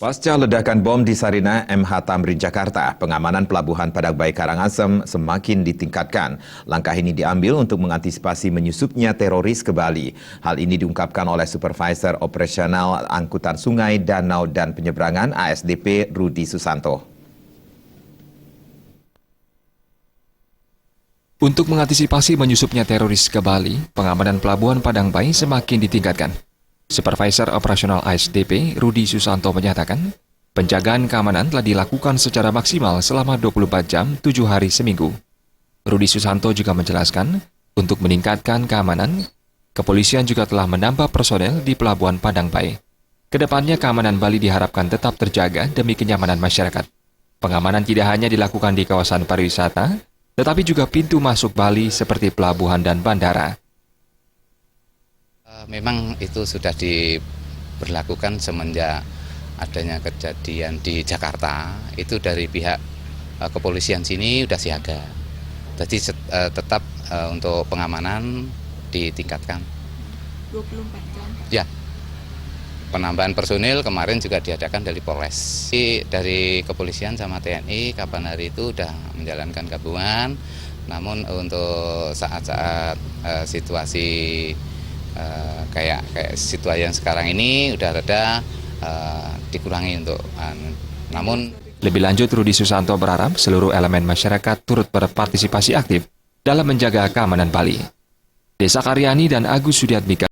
Pasca ledakan bom di Sarina MH Tamrin, Jakarta, pengamanan pelabuhan Padang Bayi Karangasem semakin ditingkatkan. Langkah ini diambil untuk mengantisipasi menyusupnya teroris ke Bali. Hal ini diungkapkan oleh Supervisor Operasional Angkutan Sungai, Danau, dan Penyeberangan ASDP Rudi Susanto. Untuk mengantisipasi menyusupnya teroris ke Bali, pengamanan pelabuhan Padang Bayi semakin ditingkatkan. Supervisor Operasional ASDP Rudi Susanto menyatakan, penjagaan keamanan telah dilakukan secara maksimal selama 24 jam 7 hari seminggu. Rudi Susanto juga menjelaskan, untuk meningkatkan keamanan, kepolisian juga telah menambah personel di Pelabuhan Padang Bayi. Kedepannya keamanan Bali diharapkan tetap terjaga demi kenyamanan masyarakat. Pengamanan tidak hanya dilakukan di kawasan pariwisata, tetapi juga pintu masuk Bali seperti pelabuhan dan bandara. Memang itu sudah diberlakukan semenjak adanya kejadian di Jakarta. Itu dari pihak kepolisian sini sudah siaga. Jadi tetap untuk pengamanan ditingkatkan. 24 jam? Ya, penambahan personil kemarin juga diadakan dari Polres. Dari kepolisian sama TNI kapan hari itu sudah menjalankan gabungan. Namun untuk saat-saat situasi kayak situasi yang sekarang ini udah reda, dikurangi untuk namun lebih lanjut, Rudi Susanto berharap seluruh elemen masyarakat turut berpartisipasi aktif dalam menjaga keamanan Bali. Desa Karyani dan Agus Sudiatmika